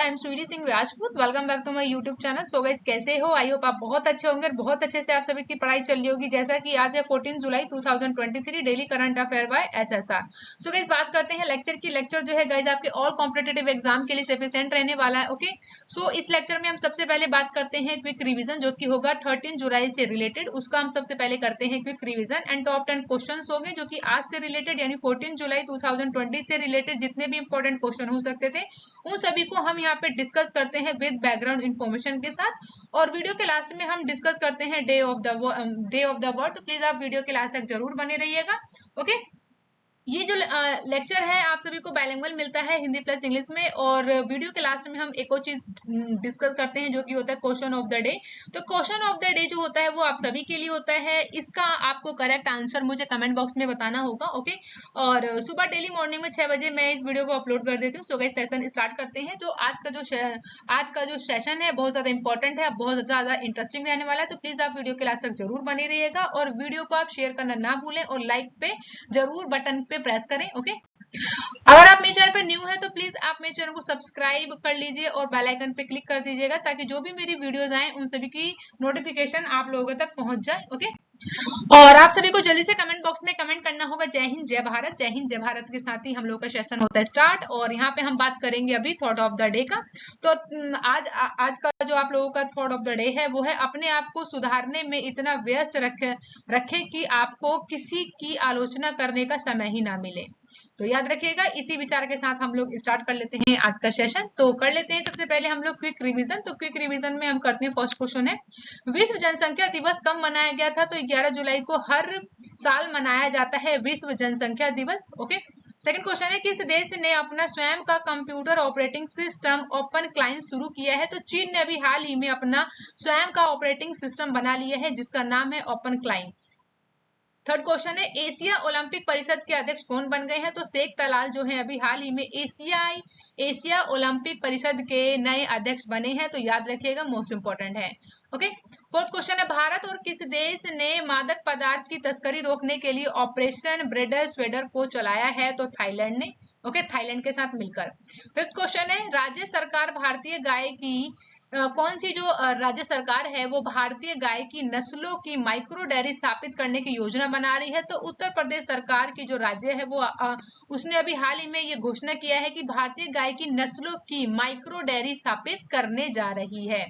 M Sweety Singh Rajput. Welcome back to my YouTube channel. So guys, कैसे हो? I hope आप बहुत अच्छे होंगे और बहुत अच्छे से आप सभी की पढ़ाई चल रही होगी। जैसा कि आज है 14 जुलाई 2023, daily current affair by SSR. So guys, बात करते हैं लेक्चर की। लेक्चर जो है गाइस आपके ऑल कॉम्पिटिटिव एग्जाम के लिए सफिशिएंट रहने वाला है। ओके, सो इस लेक्चर में हम सबसे पहले बात करते हैं क्विक रिविजन, जो कि होगा 13 जुलाई से रिलेटेड। उसका हम सबसे पहले करते हैं quick revision and top 10 question होंगे जो कि आज से रिलेटेड यानी 14 जुलाई 2020 से रिलेटेड जितने भी इंपॉर्टेंट क्वेश्चन हो सकते थे उन सभी को हम यहाँ पे डिस्कस करते हैं विद बैकग्राउंड इन्फॉर्मेशन के साथ। और वीडियो के लास्ट में हम डिस्कस करते हैं डे ऑफ द वर्ड। तो प्लीज आप वीडियो के लास्ट तक जरूर बने रहिएगा। ओके, ये जो लेक्चर है आप सभी को बाइलिंगुअल मिलता है हिंदी प्लस इंग्लिश में। और वीडियो के लास्ट में हम एक और चीज डिस्कस करते हैं जो कि होता है क्वेश्चन ऑफ द डे। तो क्वेश्चन ऑफ द डे जो होता है वो आप सभी के लिए होता है। इसका आपको करेक्ट आंसर मुझे कमेंट बॉक्स में बताना होगा। ओके, और सुबह डेली मॉर्निंग में 6 बजे मैं इस वीडियो को अपलोड कर देती हूँ। सो गाइस, सेशन स्टार्ट करते हैं। जो आज का जो सेशन है बहुत ज्यादा इंपॉर्टेंट है, बहुत ज्यादा इंटरेस्टिंग रहने वाला है। तो प्लीज आप वीडियो के लास्ट तक जरूर बने रहिएगा और वीडियो को आप शेयर करना ना भूलें और लाइक पे जरूर बटन पे प्रेस करें। ओके, अगर आप मेरे चैनल पे न्यू है तो प्लीज आप मेरे चैनल को सब्सक्राइब कर लीजिए और बेल आइकन पे क्लिक कर दीजिएगा ताकि जो भी मेरी वीडियोस आए उन सभी की नोटिफिकेशन आप लोगों तक पहुंच जाए। ओके, और आप सभी को जल्दी से कमेंट बॉक्स में कमेंट करना होगा जय हिंद जय भारत। जय हिंद जय भारत के साथ ही हम लोग का सेशन होता है स्टार्ट। और यहाँ पे हम बात करेंगे अभी थॉट ऑफ द डे का। तो आज का जो आप लोगों का थॉट ऑफ द डे है वो है अपने आप को सुधारने में इतना व्यस्त रखे कि आपको किसी की आलोचना करने का समय ही ना मिले। तो याद रखिएगा, इसी विचार के साथ हम लोग स्टार्ट कर लेते हैं आज का सेशन। तो कर लेते हैं सबसे पहले हम लोग क्विक रिवीजन। तो क्विक रिवीजन में हम करते हैं, फर्स्ट क्वेश्चन है विश्व जनसंख्या दिवस कब मनाया गया था? तो 11 जुलाई को हर साल मनाया जाता है विश्व जनसंख्या दिवस। ओके, सेकंड क्वेश्चन है किस देश ने अपना स्वयं का computer operating system open client शुरू किया है? तो चीन ने अभी हाल ही में अपना स्वयं का ऑपरेटिंग सिस्टम बना लिया है जिसका नाम है ओपन क्लाइंट। थर्ड क्वेश्चन है एशिया ओलंपिक परिषद के अध्यक्ष कौन बन गए हैं? तो शेख तलाल जो है अभी हाल ही में एशिया ओलंपिक परिषद के नए अध्यक्ष बने हैं। तो याद रखिएगा, मोस्ट इंपोर्टेंट है। ओके, फोर्थ क्वेश्चन है भारत और किस देश ने मादक पदार्थ की तस्करी रोकने के लिए ऑपरेशन ब्रेडर स्वेडर को चलाया है? तो थाईलैंड ने। ओके, थाईलैंड के साथ मिलकर। फिफ्थ क्वेश्चन है राज्य सरकार भारतीय गाय की कौन सी जो राज्य सरकार है वो भारतीय गाय की नस्लों की माइक्रो डेयरी स्थापित करने की योजना बना रही है? तो उत्तर प्रदेश सरकार की जो राज्य है वो उसने अभी हाल ही में ये घोषणा किया है कि भारतीय गाय की नस्लों की माइक्रो डेयरी स्थापित करने जा रही है।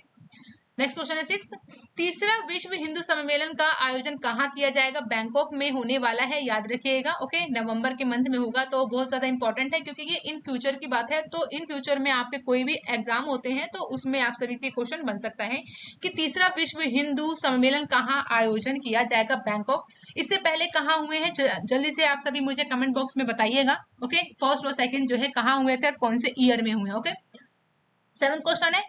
नेक्स्ट क्वेश्चन है सिक्स, तीसरा विश्व हिंदू सम्मेलन का आयोजन कहाँ किया जाएगा? बैंकॉक में होने वाला है, याद रखिएगा। ओके, नवंबर के मंथ में होगा। तो बहुत ज्यादा इंपॉर्टेंट है क्योंकि ये इन फ्यूचर की बात है। तो इन फ्यूचर में आपके कोई भी एग्जाम होते हैं तो उसमें आप सभी से क्वेश्चन बन सकता है कि तीसरा विश्व हिंदू सम्मेलन कहाँ आयोजन किया जाएगा? बैंकॉक। इससे पहले कहाँ हुए हैं जल्दी से आप सभी मुझे कमेंट बॉक्स में बताइएगा। ओके, फर्स्ट और सेकंड जो है कहाँ हुए थे और कौन से ईयर में हुए? ओके, सेवन क्वेश्चन है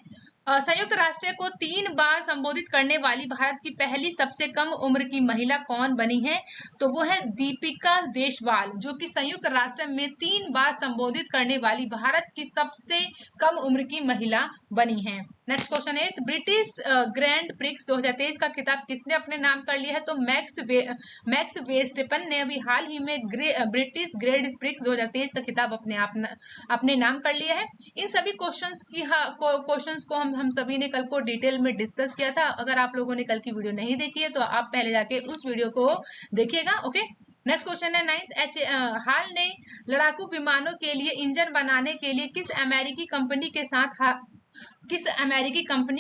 संयुक्त राष्ट्र को 3 बार संबोधित करने वाली भारत की पहली सबसे कम उम्र की महिला कौन बनी है? तो वो है दीपिका देशवाल, जो कि संयुक्त राष्ट्र में 3 बार संबोधित करने वाली भारत की सबसे कम उम्र की महिला बनी है। नेक्स्ट क्वेश्चन है ब्रिटिश ग्रैंड प्रिक्स 2023 का खिताब किसने अपने नाम कर लिया है? तो मैक्स वेस्टपेन ने अभी हाल ही में ब्रिटिश ग्रैंड प्रिक्स 2023 का खिताब अपने नाम कर लिया है। इन सभी क्वेश्चंस को हम सभी ने कल को डिटेल में डिस्कस किया था। अगर आप लोगों ने कल की वीडियो नहीं देखी है तो आप पहले जाके उस वीडियो को देखिएगा। ओके, नेक्स्ट क्वेश्चन है नाइन्थ, हाल ने लड़ाकू विमानों के लिए इंजन बनाने के लिए किस अमेरिकी कंपनी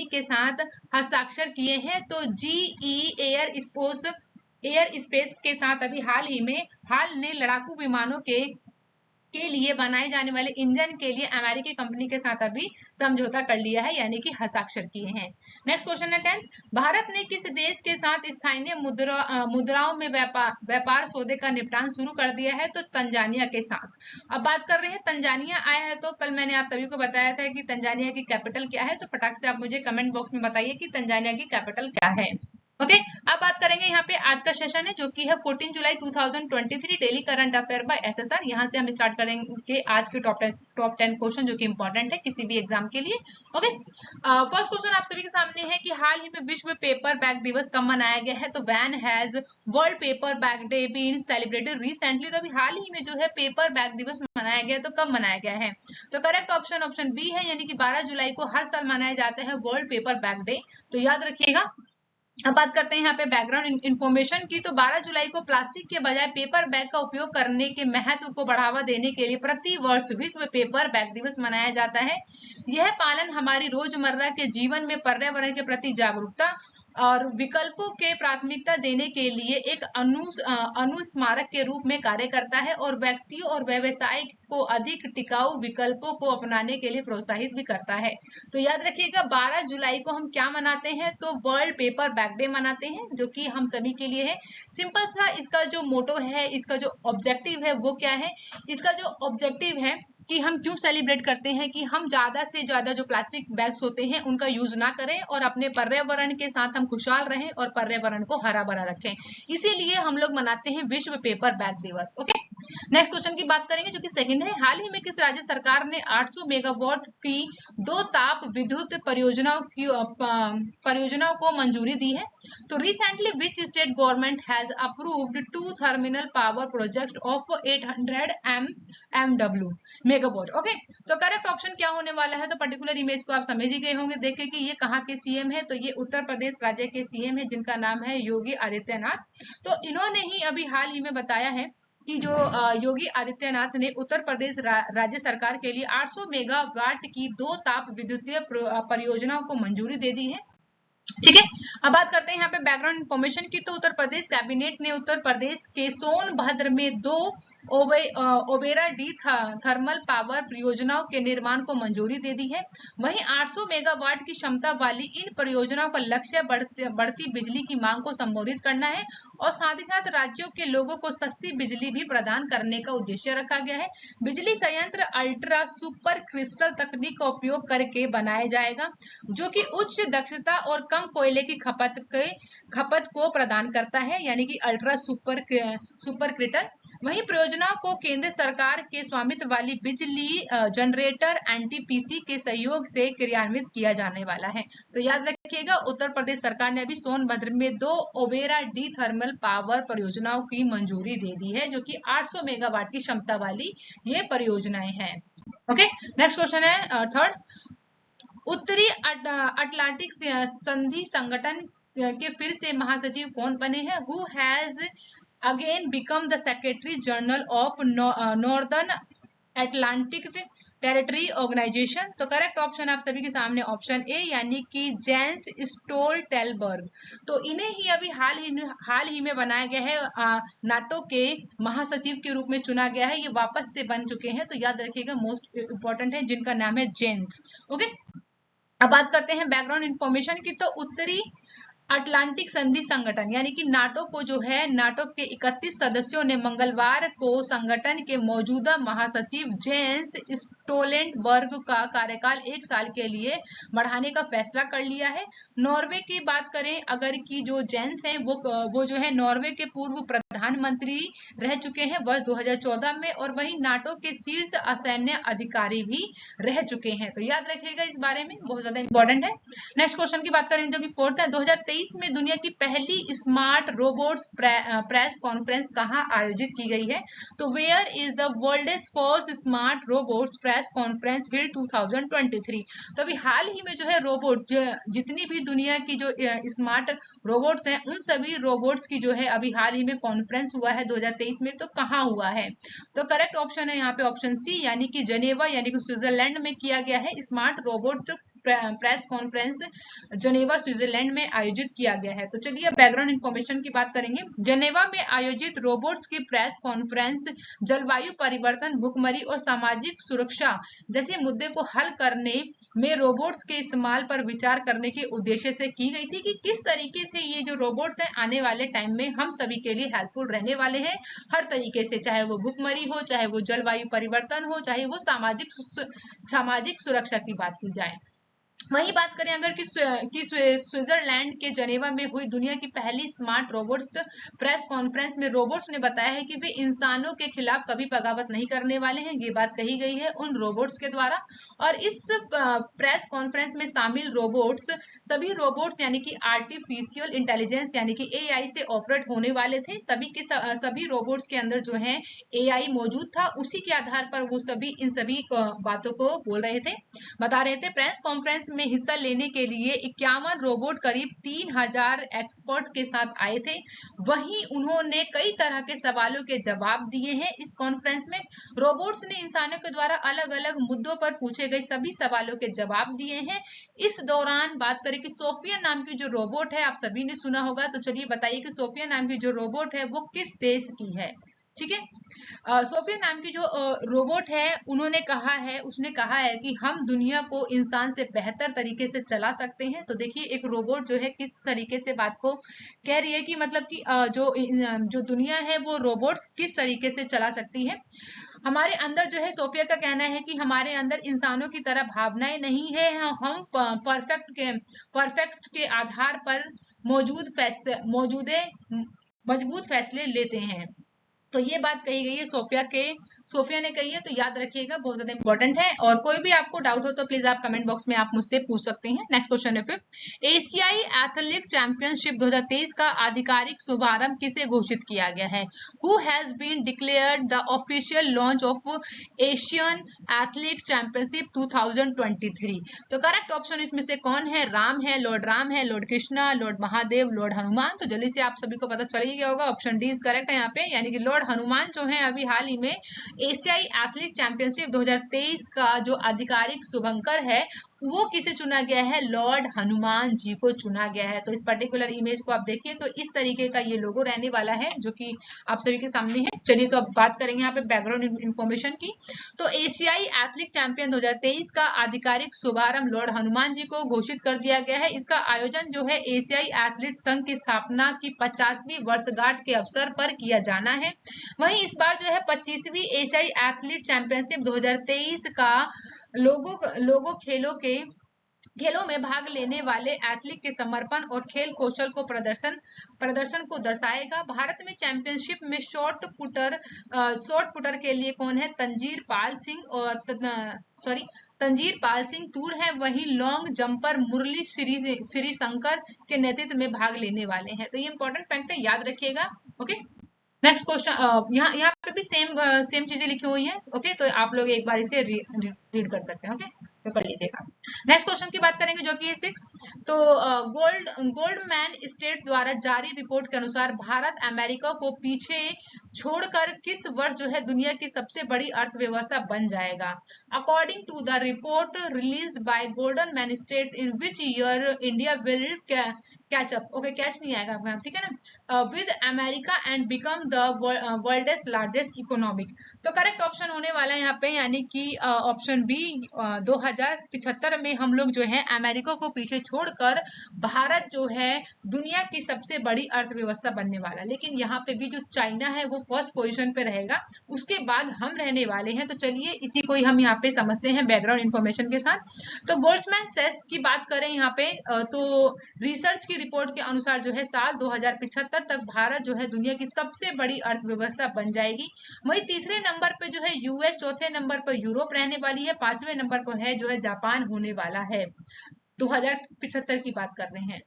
के साथ हस्ताक्षर किए हैं? तो जीई एयर स्पेस के साथ अभी हाल ने लड़ाकू विमानों के लिए बनाए जाने वाले इंजन के लिए अमेरिकी कंपनी के साथ अभी समझौता कर लिया है, यानी कि हस्ताक्षर किए हैं। नेक्स्ट क्वेश्चन है 10th, भारत ने किस देश के साथ स्थानीय मुद्राओं में व्यापार सौदे का निपटान शुरू कर दिया है? तो तंजानिया के साथ। अब बात कर रहे हैं तंजानिया आया है, तो कल मैंने आप सभी को बताया था कि तंजानिया की कैपिटल क्या है। तो फटाक से आप मुझे कमेंट बॉक्स में बताइए कि तंजानिया की कैपिटल क्या है। ओके, अब बात करेंगे यहाँ पे आज का सेशन है जो कि है 14 जुलाई 2023 daily current affair by SSR. यहाँ से हम स्टार्ट करेंगे आज के टॉप 10 क्वेश्चन जो कि इंपॉर्टेंट है किसी भी एग्जाम के लिए। ओके, फर्स्ट क्वेश्चन आप सभी के सामने है कि हाल ही में विश्व पेपर बैग दिवस कब मनाया गया है। तो when has world paper bag day been celebrated recently. तो अभी हाल ही में जो है पेपर बैग दिवस मनाया गया, तो कब मनाया गया है। तो करेक्ट ऑप्शन ऑप्शन बी है, यानी कि 12 जुलाई को हर साल मनाया जाता है वर्ल्ड पेपर बैग डे। तो याद रखिएगा। अब बात करते हैं यहाँ पे बैकग्राउंड इंफॉर्मेशन की। तो 12 जुलाई को प्लास्टिक के बजाय पेपर बैग का उपयोग करने के महत्व को बढ़ावा देने के लिए प्रति वर्ष विश्व पेपर बैग दिवस मनाया जाता है। यह पालन हमारी रोजमर्रा के जीवन में पर्यावरण के प्रति जागरूकता और विकल्पों के प्राथमिकता देने के लिए एक अनुस्मारक के रूप में कार्य करता है और व्यक्तियों और व्यवसाय को अधिक टिकाऊ विकल्पों को अपनाने के लिए प्रोत्साहित भी करता है। तो याद रखिएगा 12 जुलाई को हम क्या मनाते हैं, तो वर्ल्ड पेपर बैग डे मनाते हैं, जो कि हम सभी के लिए है। सिंपल सा इसका जो मोटो है, इसका जो ऑब्जेक्टिव है वो क्या है। इसका जो ऑब्जेक्टिव है कि हम क्यों सेलिब्रेट करते हैं कि हम ज्यादा से ज्यादा जो प्लास्टिक बैग्स होते हैं उनका यूज ना करें और अपने पर्यावरण के साथ हम खुशहाल रहें और पर्यावरण को हरा भरा रखें, इसीलिए हम लोग मनाते हैं विश्व पेपर बैग दिवस। ओके, नेक्स्ट क्वेश्चन की बात करेंगे जो कि सेकंड है। हाल ही में किस राज्य सरकार ने 800 मेगावाट की 2 ताप विद्युत परियोजनाओं को मंजूरी दी है। तो recently which state government has approved 2 thermal power project of 800 MW megawatt. Okay, तो करेक्ट ऑप्शन क्या होने वाला है। तो पर्टिकुलर इमेज को आप समझ ही गए होंगे देख के कि ये कहाँ के सीएम है। तो ये उत्तर प्रदेश राज्य के सीएम है जिनका नाम है योगी आदित्यनाथ। तो इन्होंने ही अभी हाल ही में बताया है कि जो योगी आदित्यनाथ ने उत्तर प्रदेश राज्य सरकार के लिए 800 मेगावाट की 2 ताप विद्युतीय परियोजनाओं को मंजूरी दे दी है। ठीक है, अब बात करते हैं यहाँ पे बैकग्राउंड इंफॉर्मेशन की। तो उत्तर प्रदेश कैबिनेट ने उत्तर प्रदेश के सोनभद्र में 2 ओबेरा डी थर्मल पावर परियोजनाओं के निर्माण को मंजूरी दे दी है। वहीं 800 मेगावाट की क्षमता वाली इन परियोजनाओं का लक्ष्य बढ़ती बिजली की मांग को संबोधित करना है और साथ ही साथ राज्यों के लोगों को सस्ती बिजली भी प्रदान करने का उद्देश्य रखा गया है। बिजली संयंत्र अल्ट्रा सुपर क्रिस्टल तकनीक का उपयोग करके बनाया जाएगा, जो कि उच्च दक्षता और कम कोयले की खपत को प्रदान करता है, यानी कि अल्ट्रा सुपर क्रिटल। वहीं परियोजनाओं को केंद्र सरकार के स्वामित्व वाली बिजली जनरेटर एनटीपीसी के सहयोग से क्रियान्वित किया जाने वाला है। तो याद रखिएगा उत्तर प्रदेश सरकार ने अभी सोनभद्र में 2 ओबेरा डी थर्मल पावर परियोजनाओं की मंजूरी दे दी है, जो कि 800 मेगावाट की क्षमता वाली ये परियोजनाएं हैं। ओके, नेक्स्ट क्वेश्चन है थर्ड। उत्तरी अटलांटिक संधि संगठन के फिर से महासचिव कौन बने हैं। Who has again become the secretary general of northern Atlantic territory organisation. तो करेक्ट ऑप्शन आप सभी के सामने ऑप्शन ए, यानी कि जेंस स्टोल्टेनबर्ग। तो इन्हें ही अभी हाल ही में बनाया गया है, नाटो के महासचिव के रूप में चुना गया है। ये वापस से बन चुके हैं, तो याद रखिएगा मोस्ट इंपॉर्टेंट है जिनका नाम है जेंस। ओके, अब बात करते हैं बैकग्राउंड इंफॉर्मेशन की। तो उत्तरी अटलांटिक संधि संगठन यानी कि नाटो को जो है, नाटो के 31 सदस्यों ने मंगलवार को संगठन के मौजूदा महासचिव जेंस स्टोल्टेनबर्ग का कार्यकाल 1 साल के लिए बढ़ाने का फैसला कर लिया है। नॉर्वे की बात करें अगर कि जो जेंस हैं वो जो है नॉर्वे के पूर्व प्रधानमंत्री रह चुके हैं वर्ष 2014 में, और वहीं नाटो के शीर्ष असैन्य अधिकारी भी रह चुके हैं। तो याद रखिएगा इस बारे में, बहुत ज्यादा इंपॉर्टेंट है। नेक्स्ट क्वेश्चन की बात करें जो कि फोर्थ है। 2023 में दुनिया की पहली स्मार्ट रोबोट्स प्रेस कॉन्फ्रेंस कहां आयोजित की गई है। तो where is the world's first smart robots press conference held 2023। तो अभी हाल ही में जो है रोबोट जितनी भी दुनिया की जो स्मार्ट रोबोट्स हैं उन सभी रोबोट्स की जो है अभी हाल ही में कॉन्फ्रेंस हुआ है 2023 में। तो कहाँ हुआ है, तो करेक्ट ऑप्शन है यहाँ पे ऑप्शन सी, यानी कि जेनेवा यानी कि स्विट्जरलैंड में किया गया है। स्मार्ट रोबोट प्रेस कॉन्फ्रेंस जनेवा स्विट्जरलैंड में आयोजित किया गया है। तो चलिए अब बैकग्राउंड इंफॉर्मेशन की बात करेंगे। जनेवा में आयोजित रोबोट्स की प्रेस कॉन्फ्रेंस जलवायु परिवर्तन, भुखमरी और सामाजिक सुरक्षा जैसे मुद्दे को हल करने में रोबोट्स के इस्तेमाल पर विचार करने के उद्देश्य से की गई थी कि किस तरीके से ये जो रोबोट्स हैं आने वाले टाइम में हम सभी के लिए हेल्पफुल रहने वाले हैं हर तरीके से, चाहे वो भुखमरी हो, चाहे वो जलवायु परिवर्तन हो, चाहे वो सामाजिक सुरक्षा की बात की जाए। वही बात करें अगर कि स्विट्जरलैंड के जनेवा में हुई दुनिया की पहली स्मार्ट रोबोट प्रेस कॉन्फ्रेंस में रोबोट्स ने बताया है कि वे इंसानों के खिलाफ कभी बगावत नहीं करने वाले हैं। ये बात कही गई है उन रोबोट्स के द्वारा। और इस प्रेस कॉन्फ्रेंस में शामिल रोबोट्स, सभी रोबोट्स यानी कि आर्टिफिशियल इंटेलिजेंस यानी कि एआई से ऑपरेट होने वाले थे। सभी रोबोट्स के अंदर जो है एआई मौजूद था, उसी के आधार पर वो सभी इन सभी बातों को बोल रहे थे, बता रहे थे। प्रेस कॉन्फ्रेंस में हिस्सा लेने के लिए 51 रोबोट करीब 3000 एक्सपर्ट के साथ आए थे। वहीं उन्होंने कई तरह के सवालों के जवाब दिए हैं। इस कॉन्फ्रेंस में रोबोट्स ने इंसानों के द्वारा अलग अलग मुद्दों पर पूछे गए सभी सवालों के जवाब दिए हैं। इस दौरान बात करें कि सोफिया नाम की जो रोबोट है, आप सभी ने सुना होगा, तो चलिए बताइए कि सोफिया नाम की जो रोबोट है वो किस देश की है। ठीक है, सोफिया नाम की जो रोबोट है, उसने कहा है कि हम दुनिया को इंसान से बेहतर तरीके से चला सकते हैं। तो देखिए एक रोबोट जो है किस तरीके से बात को कह रही है कि मतलब कि जो दुनिया है वो रोबोट्स किस तरीके से चला सकती है। हमारे अंदर जो है, सोफिया का कहना है कि हमारे अंदर इंसानों की तरह भावनाएं नहीं है। हम परफेक्ट के आधार पर मौजूदे मजबूत फैसले लेते हैं। तो ये बात कही गई है सोफिया ने कही है, तो याद रखिएगा, बहुत ज्यादा इंपॉर्टेंट है। और कोई भी आपको डाउट हो तो प्लीज आप कमेंट बॉक्स में आप मुझसे पूछ सकते हैं। नेक्स्ट क्वेश्चन है फिफ्थ, एशियाई एथलेटिक चैंपियनशिप 2023 का आधिकारिक शुभारंभ किसे घोषित किया गया है? Who has been declared the official launch of Asian athletic championship 2023? तो करेक्ट ऑप्शन इसमें से कौन है? राम है, Lord Krishna, Lord Mahadev, Lord Hanuman. तो जल्दी से आप सभी को पता चल ही गया होगा, ऑप्शन डी इज करेक्ट है यहाँ पे, यानी कि लॉर्ड हनुमान जो है अभी हाल ही में एशियाई एथलेटिक चैंपियनशिप 2023 का जो आधिकारिक शुभंकर है वो किसे चुना गया है? लॉर्ड हनुमान जी को चुना गया है। तो इस पर्टिकुलर इमेज को आप देखिए तो इस तरीके का ये लोगो रहने वाला है जो कि आप सभी के सामने है। चलिए तो अब बात करेंगे यहाँ पे बैकग्राउंड इन्फॉर्मेशन की। तो एशियाई एथलेटिक चैंपियन 2023 का आधिकारिक शुभारंभ लॉर्ड हनुमान जी को घोषित कर दिया गया है। इसका आयोजन जो है एशियाई एथलीट संघ की स्थापना की 50वीं वर्षगांठ के अवसर पर किया जाना है। वहीं इस बार जो है 25वीं एशियाई एथलीट चैंपियनशिप 2023 का लोगो खेलों में भाग लेने वाले एथलीट के समर्पण और खेल कौशल को प्रदर्शन को दर्शाएगा। भारत में चैंपियनशिप में शॉर्ट पुटर के लिए कौन है? तंजीर पाल सिंह तूर है। वहीं लॉन्ग जंपर मुरली श्री शंकर के नेतृत्व में भाग लेने वाले हैं। तो ये इंपॉर्टेंट फैक्ट है, याद रखिएगा। ओके, नेक्स्ट क्वेश्चन, यहाँ पे भी सेम चीजें लिखी हुई हैं। ओके, तो आप लोग एक बार इसे रीड कर सकते हैं। ओके, तो कर लीजिएगा। नेक्स्ट क्वेश्चन की बात करेंगे जो कि है 6। तो गोल्डमैन स्टेट्स द्वारा जारी रिपोर्ट के अनुसार भारत अमेरिका को पीछे छोड़कर किस वर्ष जो है दुनिया की सबसे बड़ी अर्थव्यवस्था बन जाएगा? According to the report released by Goldman states, in which year India will catch up, okay catch नहीं आएगा आपका, ठीक है ना, with America and become the world's largest economic. तो करेक्ट ऑप्शन होने वाला है यहाँ पे, यानी कि ऑप्शन बी, 2075 में हम लोग जो है अमेरिका को पीछे छोड़कर भारत जो है दुनिया की सबसे बड़ी अर्थव्यवस्था बनने वाला। लेकिन यहाँ पे भी जो चाइना है वो फर्स्ट पोजीशन पे रहेगा, उसके बाद हम रहने वाले हैं। तो चलिए इसी को ही हम यहाँ पे समझते हैं बैकग्राउंड इन्फॉर्मेशन के साथ। तो गोल्डमैन सैक्स की बात करें यहाँ पे, तो रिसर्च की रिपोर्ट के अनुसार जो है साल 2075 तक भारत जो है दुनिया की सबसे बड़ी अर्थव्यवस्था बन जाएगी। वही तीसरे नंबर पे जो है यूएस, चौथे नंबर पर यूरोप रहने वाली है, पांचवें नंबर पर है जो है जापान होने वाला है। 2075 की बात कर रहे हैं।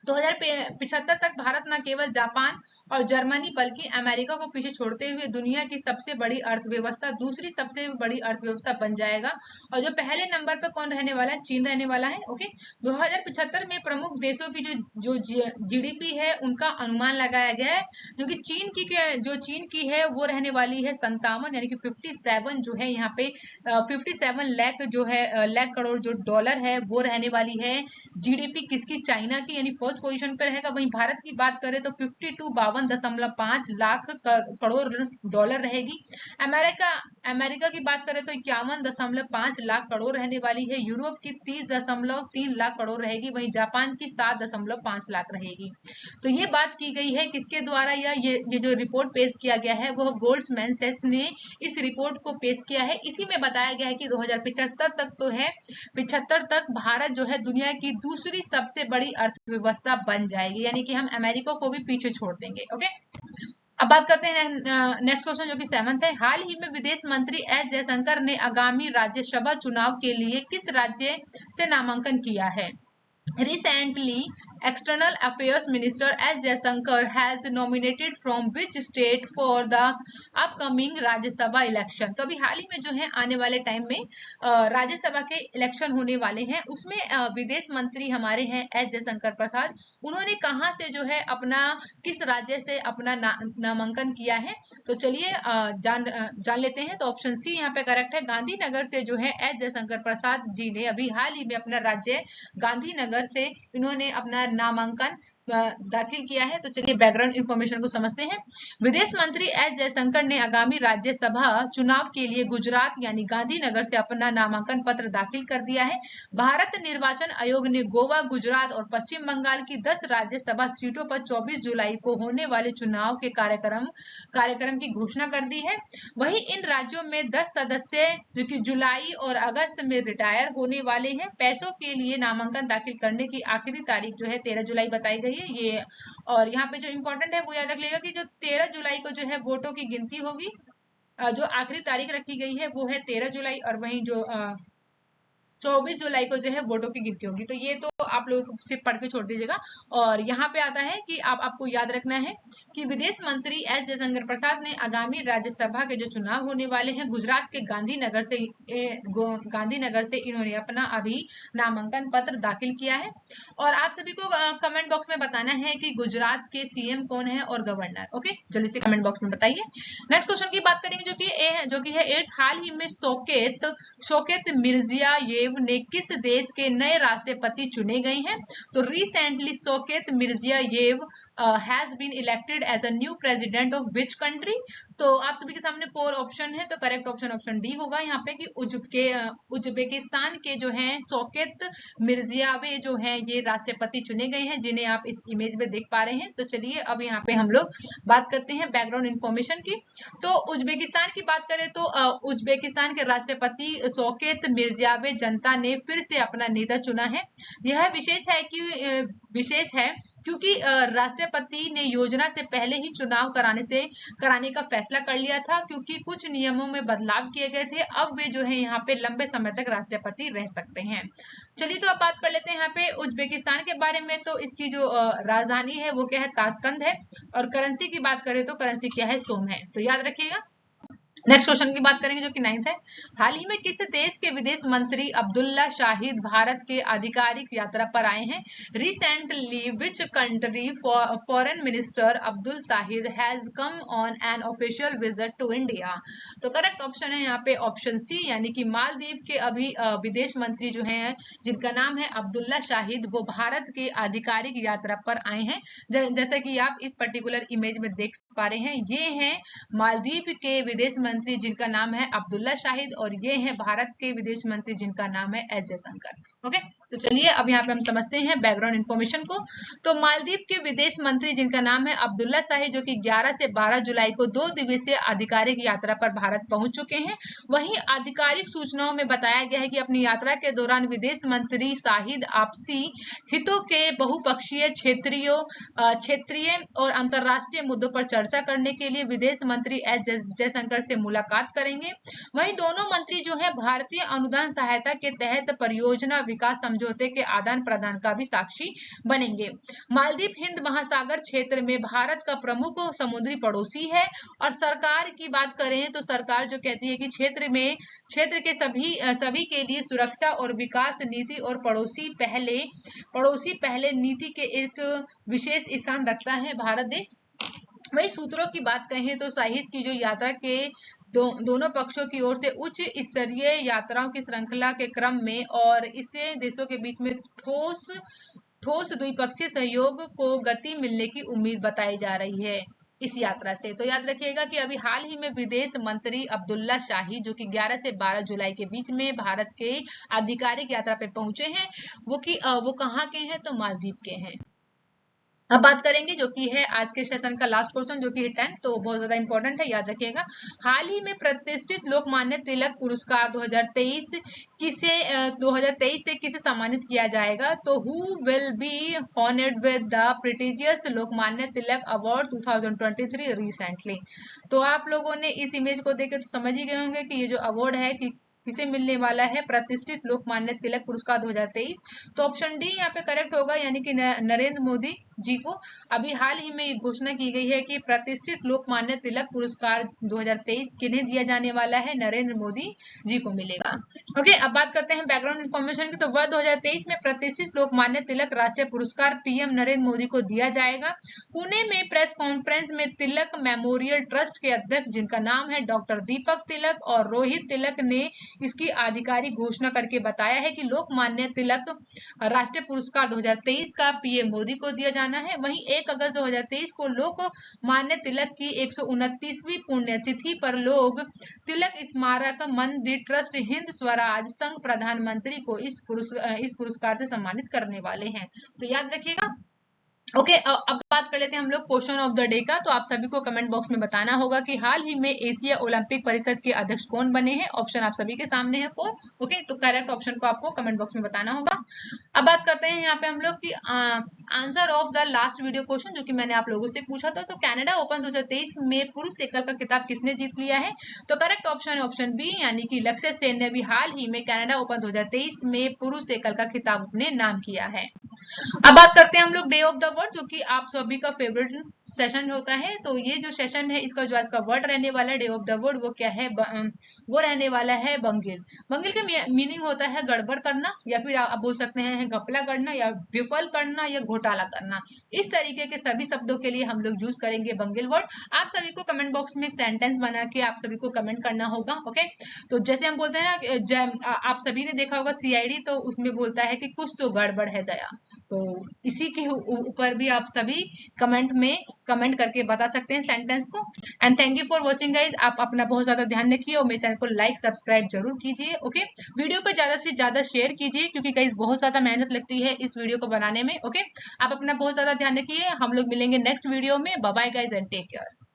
2075 तक भारत न केवल जापान और जर्मनी बल्कि अमेरिका को पीछे छोड़ते हुए दुनिया की सबसे बड़ी अर्थव्यवस्था, दूसरी सबसे बड़ी अर्थव्यवस्था बन जाएगा। और जो पहले नंबर पर कौन रहने वाला है? चीन रहने वाला है। ओके, 2075 में प्रमुख देशों की जो जीडीपी है उनका अनुमान लगाया गया है, जो कि चीन की है वो रहने वाली है 57, यानी कि 57 जो है यहाँ पे 57 लाख जो है लाख करोड़ जो डॉलर है वो रहने वाली है जीडीपी किसकी? चाइना की, यानी फर्स्ट फर्स्ट पोजीशन पे रहेगा। वहीं भारत की बात करें तो 52 लाख करोड़ डॉलर रहेगी। अमेरिका की बात करें तो 51.5 लाख करोड़ रहने वाली है। यूरोप की 30.3 लाख करोड़ रहेगी। वहीं जापान की 7.5 लाख रहेगी। तो ये बात की गई है किसके द्वारा, या ये जो रिपोर्ट पेश किया गया है वो गोल्ड्समैन सैक्स ने इस रिपोर्ट को पेश किया है। इसी में बताया गया है कि 2075 तक तो है 75 तक भारत जो है दुनिया की दूसरी सबसे बड़ी अर्थव्यवस्था बन जाएगी, यानी कि हम अमेरिका को भी पीछे छोड़ देंगे। ओके, अब बात करते हैं नेक्स्ट क्वेश्चन जो कि 7th है। हाल ही में विदेश मंत्री एस जयशंकर ने आगामी राज्यसभा चुनाव के लिए किस राज्य से नामांकन किया है? Recently, External Affairs Minister S. Jaishankar has nominated from which state for the upcoming Rajya Sabha election. तो अभी हाल ही में जो है आने वाले टाइम में राज्यसभा के इलेक्शन होने वाले हैं, उसमें विदेश मंत्री हमारे हैं एस जयशंकर प्रसाद। उन्होंने कहाँ से जो है अपना किस राज्य से अपना नामांकन किया है? तो चलिए जान लेते हैं। तो ऑप्शन सी यहाँ पे करेक्ट है। गांधीनगर से जो है एस जयशंकर प्रसाद जी ने अभी हाल ही में अपना राज्य गांधीनगर से इन्होंने अपना नामांकन दाखिल किया है। तो चलिए बैकग्राउंड इंफॉर्मेशन को समझते हैं। विदेश मंत्री एस जयशंकर ने आगामी राज्यसभा चुनाव के लिए गुजरात यानी गांधीनगर से अपना नामांकन पत्र दाखिल कर दिया है। भारत निर्वाचन आयोग ने गोवा, गुजरात और पश्चिम बंगाल की 10 राज्यसभा सीटों पर 24 जुलाई को होने वाले चुनाव के कार्यक्रम की घोषणा कर दी है। वहीं इन राज्यों में 10 सदस्य जो कि जुलाई और अगस्त में रिटायर होने वाले हैं। पैसों के लिए नामांकन दाखिल करने की आखिरी तारीख जो है 13 जुलाई बताई गई है ये। और यहाँ पे जो इम्पोर्टेंट है वो याद रख लेगा कि जो 13 जुलाई को जो है वोटों की गिनती होगी। जो आखिरी तारीख रखी गई है वो है 13 जुलाई, और वहीं जो 24 जुलाई को जो है वोटों की गिनती होगी। तो ये तो आप लोगों को सिर्फ पढ़ के छोड़ दीजिएगा। और यहाँ पे आता है कि आपको याद रखना है कि विदेश मंत्री एस जयशंकर प्रसाद ने आगामी राज्यसभा के जो चुनाव होने वाले हैं गुजरात के गांधीनगर से इन्होंने अपना अभी नामांकन पत्र दाखिल किया है। और आप सभी को कमेंट बॉक्स में बताना है कि गुजरात के सीएम कौन है और गवर्नर। ओके, जल्दी से कमेंट बॉक्स में बताइए। नेक्स्ट क्वेश्चन की बात करेंगे जो कि है 8। हाल ही में शौकत मिर्जियायेव ने किस देश के नए राष्ट्रपति चुने गए हैं? तो recently Shavkat Mirziyoyev has been elected as a new president of which country? तो आप सभी के सामने 4 ऑप्शन है, तो करेक्ट ऑप्शन डी होगा यहाँ पे कि उज्बेकिस्तान के जो हैं शौकत मिर्जियावे जो हैं ये राष्ट्रपति चुने गए हैं, जिन्हें आप इस इमेज में देख पा रहे हैं। तो चलिए अब यहाँ पे हम लोग बात करते हैं बैकग्राउंड इंफॉर्मेशन की। तो उज्बेकिस्तान की बात करें तो उज्बेकिस्तान के राष्ट्रपति शौकत मिर्जियावे जनता ने फिर से अपना नेता चुना है। यह विशेष है क्योंकि राष्ट्रपति ने योजना से पहले ही चुनाव कराने का फैसला कर लिया था, क्योंकि कुछ नियमों में बदलाव किए गए थे। अब वे जो है यहाँ पे लंबे समय तक राष्ट्रपति रह सकते हैं। चलिए तो अब बात कर लेते हैं यहाँ पे उज्बेकिस्तान के बारे में। तो इसकी जो राजधानी है वो क्या है? ताशकंद है। और करेंसी की बात करें तो करेंसी क्या है? सोम है। तो याद रखिएगा। नेक्स्ट क्वेश्चन की बात करेंगे जो कि 9th है। हाल ही में किस देश के विदेश मंत्री अब्दुल्ला शाहिद भारत के आधिकारिक यात्रा पर आए हैं? Recently which country foreign minister Abdul Shahid has come on an official visit to India? तो करेक्ट ऑप्शन है यहाँ पे ऑप्शन सी, यानी कि मालदीव के अभी विदेश मंत्री जो हैं जिनका नाम है अब्दुल्ला शाहिद, वो भारत के आधिकारिक यात्रा पर आए हैं। जैसा कि आप इस पर्टिकुलर इमेज में देख पा रहे हैं, ये हैं मालदीव के विदेश मंत्री जिनका नाम है अब्दुल्ला शाहिद, और ये हैं भारत के विदेश मंत्री जिनका नाम है एस जयशंकर। ओके, तो चलिए अब यहाँ पे हम समझते हैं बैकग्राउंड इन्फॉर्मेशन को। तो मालदीव के विदेश मंत्री जिनका नाम है अब्दुल्ला शाहिद, जो कि 11 से 12 जुलाई को 2 दिवसीय आधिकारिक यात्रा पर भारत पहुंच चुके हैं। वहीं आधिकारिक सूचनाओं में बताया गया है कि अपनी यात्रा के दौरान विदेश मंत्री शाहिद आपसी हितों के बहुपक्षीय क्षेत्रीय और अंतर्राष्ट्रीय मुद्दों पर चर्चा करने के लिए विदेश मंत्री एस जयशंकर से मुलाकात करेंगे। वहीं दोनों मंत्री जो है भारतीय अनुदान सहायता के तहत परियोजना विकास समझौते के आदान प्रदान का भी साक्षी बनेंगे। मालदीव हिंद महासागर क्षेत्र में भारत का प्रमुख समुद्री पड़ोसी है। और सरकार की बात करें तो सरकार जो कहती है कि क्षेत्र के सभी के लिए सुरक्षा और विकास नीति और पड़ोसी पहले नीति के एक विशेष स्थान रखता है भारत देश। वही सूत्रों की बात कहें तो शाहिद की जो यात्रा के दोनों पक्षों की ओर से उच्च स्तरीय यात्राओं की श्रृंखला के क्रम में और इससे देशों के बीच में ठोस ठोस द्विपक्षीय सहयोग को गति मिलने की उम्मीद बताई जा रही है इस यात्रा से। तो याद रखिएगा कि अभी हाल ही में विदेश मंत्री अब्दुल्ला शाही जो कि 11 से 12 जुलाई के बीच में भारत के आधिकारिक यात्रा पे पहुंचे हैं, वो कहाँ के हैं, तो मालदीव के हैं। अब बात करेंगे जो कि है आज के सेशन का लास्ट क्वेश्चन जो कि 10, तो बहुत ज्यादा इंपॉर्टेंट है, याद रखिएगा। हाल ही में प्रतिष्ठित लोकमान्य तिलक पुरस्कार 2023 2023 से किसे सम्मानित किया जाएगा, तो who will be honoured with the prestigious Lokmanya Tilak award 2023 recently. तो आप लोगों ने इस इमेज को देख के तो समझ ही गए होंगे कि ये जो अवार्ड है कि किसे मिलने वाला है, प्रतिष्ठित लोकमान्य तिलक पुरस्कार 2023। तो ऑप्शन डी यहाँ पे करेक्ट होगा, यानी कि नरेंद्र मोदी जी को अभी हाल ही में घोषणा की गई है कि प्रतिष्ठित लोकमान्य तिलक पुरस्कार 2023 किन्हें दिया जाने वाला है, नरेंद्र मोदी जी को मिलेगा। ओके, अब बात करते हैं बैकग्राउंड इन्फॉर्मेशन की। तो वर्ष 2023 में प्रतिष्ठित लोकमान्य तिलक राष्ट्रीय पुरस्कार पीएम नरेंद्र मोदी को दिया जाएगा। पुणे में प्रेस कॉन्फ्रेंस में तिलक मेमोरियल ट्रस्ट के अध्यक्ष जिनका नाम है डॉक्टर दीपक तिलक और रोहित तिलक ने इसकी आधिकारिक घोषणा करके बताया है कि लोकमान्य तिलक राष्ट्रीय पुरस्कार 2023 का पीएम मोदी को दिया जाना है। वहीं 1 अगस्त 2023 को लोकमान्य तिलक की 129वीं पुण्यतिथि पर लोग तिलक स्मारक मंदिर ट्रस्ट हिंद स्वराज संघ प्रधानमंत्री को इस पुरस्कार से सम्मानित करने वाले हैं। तो याद रखिएगा। ओके, अब बात कर लेते हैं हम लोग क्वेश्चन ऑफ द डे का। तो आप सभी को कमेंट बॉक्स में बताना होगा कि हाल ही में एशिया ओलंपिक परिषद के अध्यक्ष कौन बने हैं। ऑप्शन आप सभी के सामने है को। ओके, तो करेक्ट ऑप्शन को आपको कमेंट बॉक्स में बताना होगा। अब बात करते हैं यहाँ पे हम लोग की answer of the last video question जो कि मैंने आप लोगों से पूछा था। तो कनाडा ओपन 2023 में पुरुष एकल का खिताब किसने जीत लिया है, तो करेक्ट ऑप्शन है ऑप्शन बी, यानी कि लक्ष्य सेन ने भी हाल ही में कनाडा ओपन 2023 में पुरुष एकल का खिताब अपने नाम किया है। अब बात करते हैं हम लोग डे ऑफ द वर्ड जो कि आप सभी का फेवरेट सेशन होता है। तो ये जो सेशन है इसका जो आज का वर्ड रहने वाला है डे ऑफ द वर्ड वो क्या है, वो रहने वाला है बंगिल। बंगिल का मीनिंग होता है गड़बड़ करना, या फिर आप बोल सकते हैं घपला करना, या विफल करना, या घोटाला करना। इस तरीके के सभी शब्दों के लिए हम लोग यूज करेंगे बंगिल वर्ड। आप सभी को कमेंट बॉक्स में सेंटेंस बना के आप सभी को कमेंट करना होगा। ओके, तो जैसे हम बोलते हैं ना, आप सभी ने देखा होगा सीआईडी, तो उसमें बोलता है कि कुछ तो गड़बड़ है दया। तो इसी के ऊपर भी आप सभी कमेंट में कमेंट करके बता सकते हैं सेंटेंस को। And thank you for watching guys. आप अपना बहुत ज्यादा ध्यान रखिए और मेरे चैनल को लाइक सब्सक्राइब जरूर कीजिए। ओके, वीडियो को ज्यादा से ज्यादा शेयर कीजिए क्योंकि गाइज बहुत ज्यादा मेहनत लगती है इस वीडियो को बनाने में। ओके, आप अपना बहुत ज्यादा ध्यान रखिए। हम लोग मिलेंगे नेक्स्ट वीडियो में। Bye bye guys and take care.